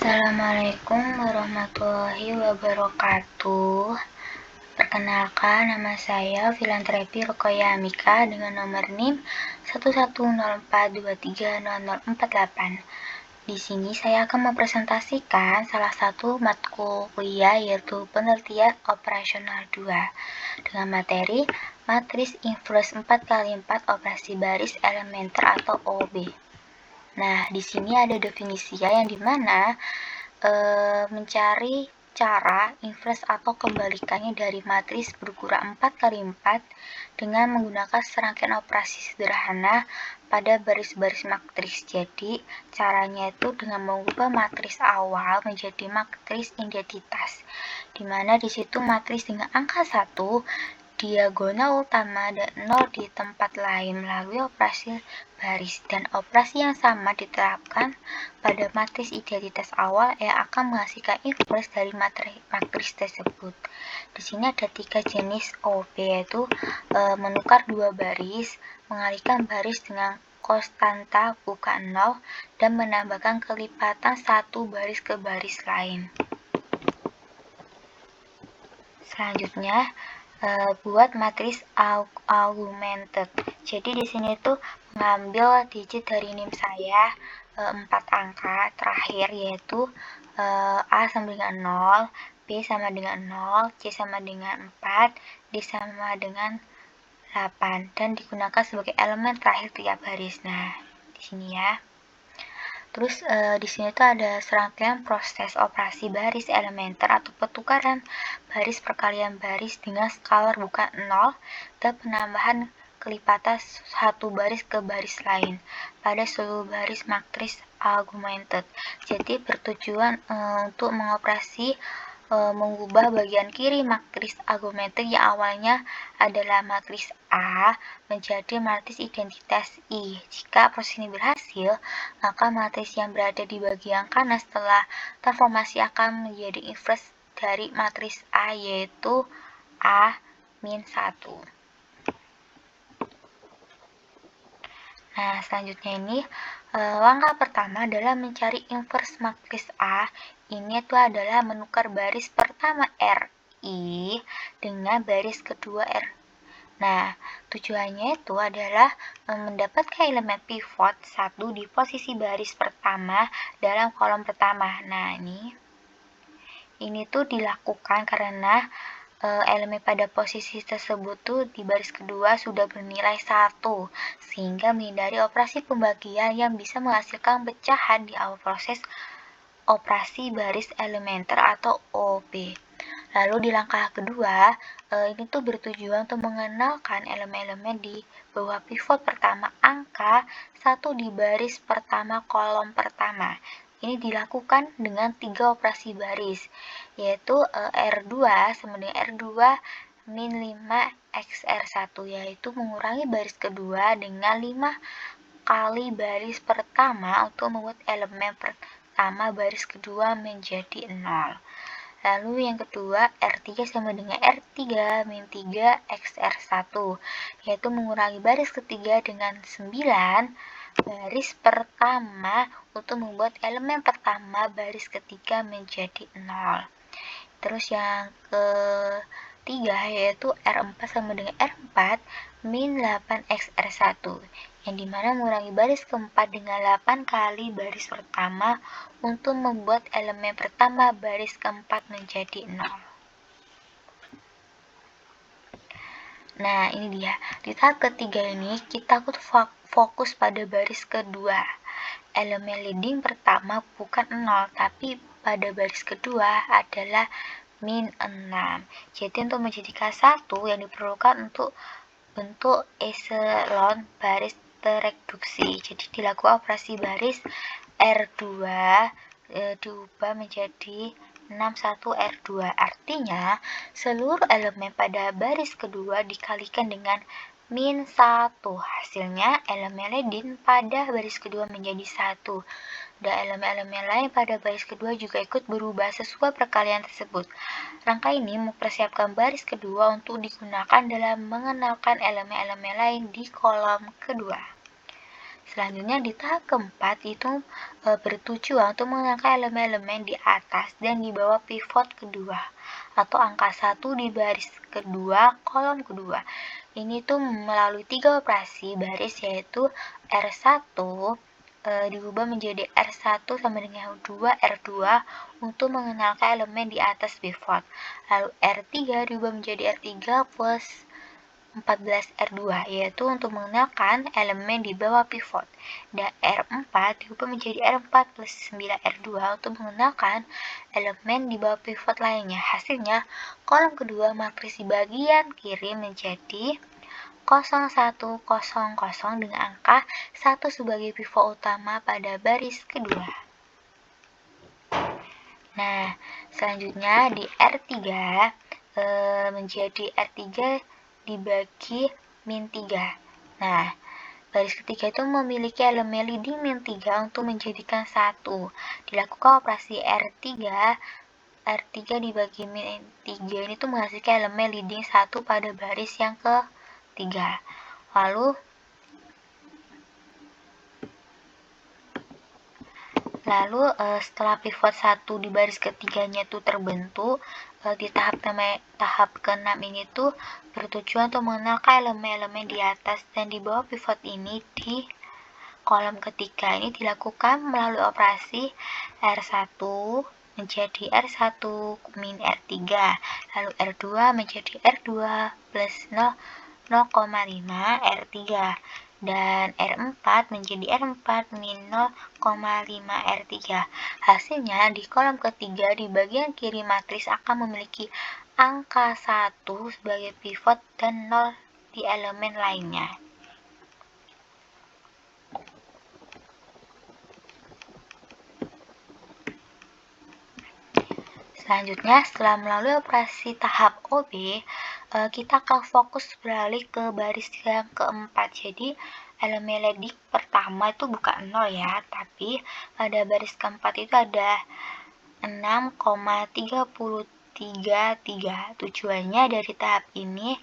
Assalamualaikum warahmatullahi wabarakatuh. Perkenalkan, nama saya Filantrepi Rokoya Amika dengan nomor NIM 11042300048. Di sini saya akan mempresentasikan salah satu matkul kuliah yaitu Penelitian Operasional 2 dengan materi Matris Inverse 4x4 Operasi Baris Elementer atau OB. Nah, di sini ada definisinya yang dimana mencari cara inverse atau kebalikannya dari matris berukuran 4x4 dengan menggunakan serangkaian operasi sederhana pada baris-baris matris. Jadi, caranya itu dengan mengubah matris awal menjadi matris identitas, di mana di situ matris dengan angka 1 diagonal utama dan 0 di tempat lain melalui operasi baris, dan operasi yang sama diterapkan pada matris identitas awal yang akan menghasilkan inverse dari matris tersebut. Di sini ada 3 jenis OB, yaitu menukar 2 baris, mengalihkan baris dengan konstanta bukan 0, dan menambahkan kelipatan 1 baris ke baris lain. Selanjutnya, buat matris augmented. Jadi di sini tuh mengambil digit dari NIM saya 4 angka terakhir, yaitu A sama dengan 0, B sama dengan 0, C sama dengan 4, D sama dengan 8, dan digunakan sebagai elemen terakhir tiap baris. Nah, di sini ya. Terus di sini tuh ada serangkaian proses operasi baris elementer atau pertukaran baris perkalian baris dengan skalar bukan 0 dan penambahan kelipatan 1 baris ke baris lain pada seluruh baris matris augmented. Jadi bertujuan untuk mengoperasi mengubah bagian kiri matris augmented yang awalnya adalah matris A menjadi matris identitas I. Jika proses ini berhasil, maka matris yang berada di bagian kanan setelah transformasi akan menjadi inverse dari matris A, yaitu A-1. Nah, selanjutnya ini langkah pertama adalah mencari inverse matris A. Ini itu adalah menukar baris pertama RI dengan baris kedua R. Nah, tujuannya itu adalah mendapatkan elemen pivot 1 di posisi baris pertama dalam kolom pertama. Nah, ini tuh dilakukan karena elemen pada posisi tersebut tuh di baris kedua sudah bernilai 1, sehingga menghindari operasi pembagian yang bisa menghasilkan pecahan di awal proses operasi baris elementer atau OB. Lalu di langkah kedua, ini tuh bertujuan untuk mengenalkan elemen-elemen di bawah pivot pertama angka 1 di baris pertama kolom pertama. Ini dilakukan dengan 3 operasi baris, yaitu R2 sama dengan R2 min 5 XR1, yaitu mengurangi baris kedua dengan 5 kali baris pertama untuk membuat elemen pertama baris kedua menjadi 0. Lalu yang kedua, R3 sama dengan R3 min 3 XR1, yaitu mengurangi baris ketiga dengan 9 baris pertama untuk membuat elemen pertama baris ketiga menjadi 0. Terus yang ketiga yaitu R4 sama dengan R4 min 8 XR1, yang dimana mengurangi baris keempat dengan 8 kali baris pertama untuk membuat elemen pertama baris keempat menjadi 0. Nah, ini dia. Di tahap ketiga ini kita fokus pada baris kedua. Elemen leading pertama bukan 0, tapi pada baris kedua adalah min 6. Jadi untuk menjadikan 1 yang diperlukan untuk bentuk eselon baris tereduksi. Jadi dilakukan operasi baris R2 diubah menjadi 61 R2. Artinya seluruh elemen pada baris kedua dikalikan dengan min 1. Hasilnya elemen leading pada baris kedua menjadi 1. Dan elemen-elemen lain pada baris kedua juga ikut berubah sesuai perkalian tersebut. Rangka ini mempersiapkan baris kedua untuk digunakan dalam mengenalkan elemen-elemen lain di kolom kedua. Selanjutnya di tahap keempat itu bertujuan untuk mengangkat elemen-elemen di atas dan di bawah pivot kedua atau angka 1 di baris kedua kolom kedua. Ini tuh melalui 3 operasi baris, yaitu R1 diubah menjadi R1 sama dengan R2 untuk mengenalkan elemen di atas pivot. Lalu R3 diubah menjadi R3 plus 14R2, yaitu untuk mengenalkan elemen di bawah pivot. Dan R4 diubah menjadi R4 plus 9R2 untuk mengenalkan elemen di bawah pivot lainnya. Hasilnya, kolom kedua matriks di bagian kiri menjadi 0100 dengan angka 1 sebagai pivot utama pada baris kedua. Nah, selanjutnya di R3 menjadi R3 dibagi min 3. Nah, baris ketiga itu memiliki elemen leading min 3 untuk menjadikan 1. Dilakukan operasi R3 dibagi min 3 ini tuh menghasilkan elemen leading 1 pada baris yang ketiga. Lalu setelah pivot 1 di baris ketiganya itu terbentuk, di tahap ke-6 ini tuh bertujuan untuk mengenalkan elemen-elemen di atas dan di bawah pivot ini di kolom ketiga. Ini dilakukan melalui operasi R1 menjadi R1 min R3, lalu R2 menjadi R2 plus 0,5 R3, dan R4 menjadi R4 min 0,5 R3. Hasilnya, di kolom ketiga di bagian kiri matriks akan memiliki angka 1 sebagai pivot dan 0 di elemen lainnya. Selanjutnya, setelah melalui operasi tahap OB, kita akan fokus beralih ke baris yang keempat. Jadi, elemen leading pertama itu bukan 0 ya, tapi pada baris keempat itu ada 6,3033. Tujuannya dari tahap ini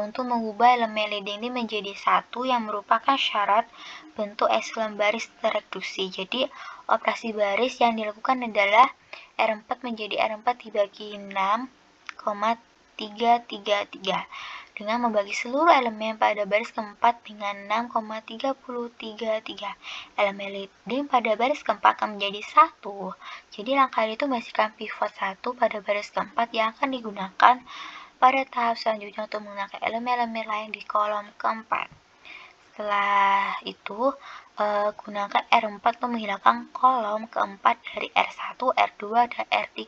untuk mengubah elemen leading ini menjadi 1 yang merupakan syarat bentuk echelon baris tereduksi. Jadi, operasi baris yang dilakukan adalah R4 menjadi R4 dibagi 6,333 dengan membagi seluruh elemen pada baris keempat dengan 6,3033. Elemen leading pada baris keempat akan menjadi 1. Jadi langkah itu menghasilkan pivot 1 pada baris keempat yang akan digunakan pada tahap selanjutnya untuk menggunakan elemen-elemen lain di kolom keempat. Setelah itu, gunakan R4 untuk menghilangkan kolom keempat dari R1, R2, dan R3.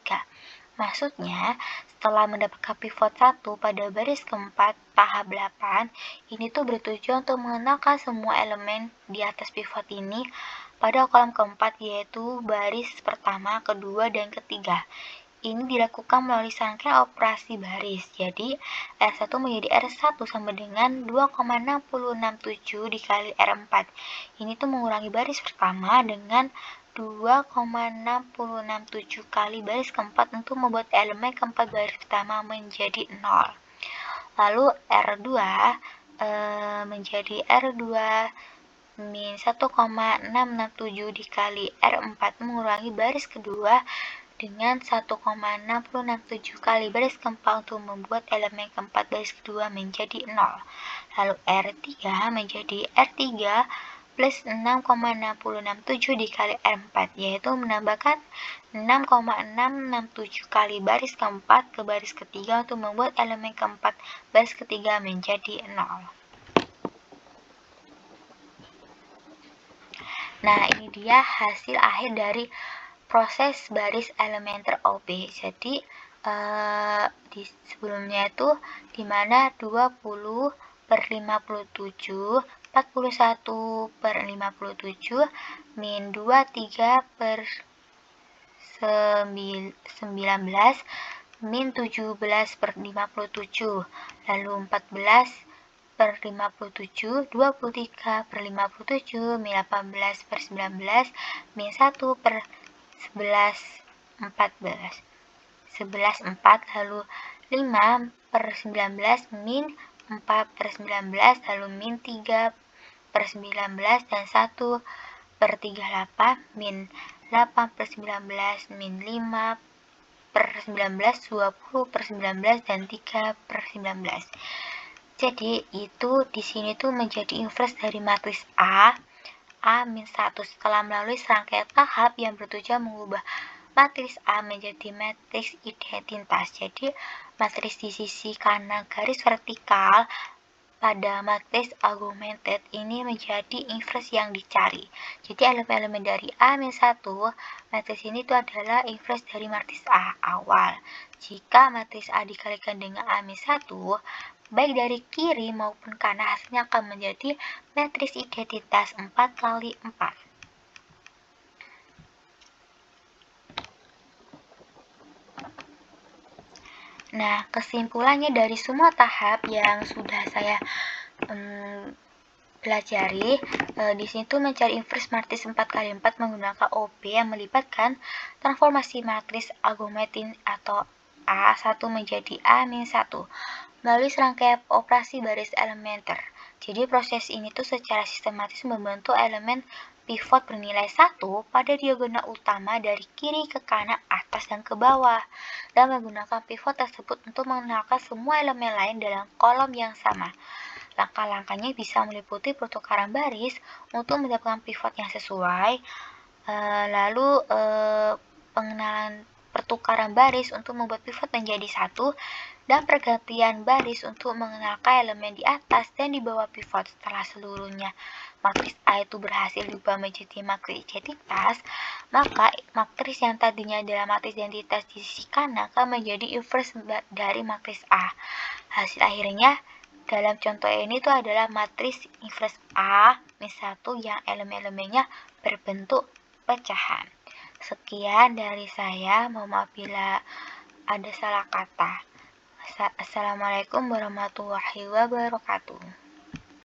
Maksudnya, setelah mendapatkan pivot 1 pada baris keempat tahap 8, ini tuh bertujuan untuk mengenalkan semua elemen di atas pivot ini pada kolom keempat, yaitu baris pertama, kedua, dan ketiga. Ini dilakukan melalui serangkaian operasi baris. Jadi, R1 menjadi R1 sama dengan 2,6067 dikali R4. Ini tuh mengurangi baris pertama dengan 2,6067 kali baris keempat untuk membuat elemen keempat baris pertama menjadi 0. Lalu R2 menjadi R2 min 1,667 dikali R4 mengurangi baris kedua dengan 1,6067 kali baris keempat untuk membuat elemen keempat baris kedua menjadi 0. Lalu R3 menjadi R3 plus 6,6067 dikali R4, yaitu menambahkan 6,667 kali baris keempat ke baris ketiga untuk membuat elemen keempat baris ketiga menjadi 0. Nah, ini dia hasil akhir dari proses baris elementer OB. Jadi di sebelumnya itu dimana 20/57, 41/57, min 23/19, min 17/57, lalu 14/57, 23/57, min 18/19, min 1/11/14, 11/4, lalu 5/19, min 4/19, lalu min 3 per 19 dan 1/38 min 8 per 19 min 5 per 19, 20 per 19, dan 3 per 19. Jadi itu di sini tuh menjadi inverse dari matris A-1 setelah melalui serangkaian tahap yang bertujuan mengubah matris A menjadi matris identitas. Jadi matris di sisi kanan garis vertikal pada matris augmented ini menjadi inverse yang dicari. Jadi elemen-elemen dari A-1 matris ini itu adalah inverse dari matris A awal. Jika matris A dikalikan dengan A-1, baik dari kiri maupun kanan hasilnya akan menjadi matris identitas 4 kali 4. Nah, kesimpulannya dari semua tahap yang sudah saya pelajari, di sini tuh mencari inverse matris 4 kali 4 menggunakan OP yang melibatkan transformasi matris augmented atau A1 menjadi A-1 melalui serangkaian operasi baris elementer. Jadi proses ini tuh secara sistematis membentuk elemen pivot bernilai 1 pada diagonal utama dari kiri ke kanan, atas, dan ke bawah, dan menggunakan pivot tersebut untuk mengenalkan semua elemen lain dalam kolom yang sama. Langkah-langkahnya bisa meliputi pertukaran baris untuk mendapatkan pivot yang sesuai, lalu pengenalan pertukaran baris untuk membuat pivot menjadi satu, dan pergantian baris untuk mengenalkan elemen di atas dan di bawah pivot. Setelah seluruhnya matris A itu berhasil diubah menjadi matris identitas, maka matris yang tadinya adalah matris identitas di sisi kanan akan menjadi inverse dari matris A. Hasil akhirnya dalam contoh ini itu adalah matris inverse A-1 yang elemen-elemennya berbentuk pecahan. Sekian dari saya, mohon maaf bila ada salah kata. Assalamualaikum warahmatullahi wabarakatuh.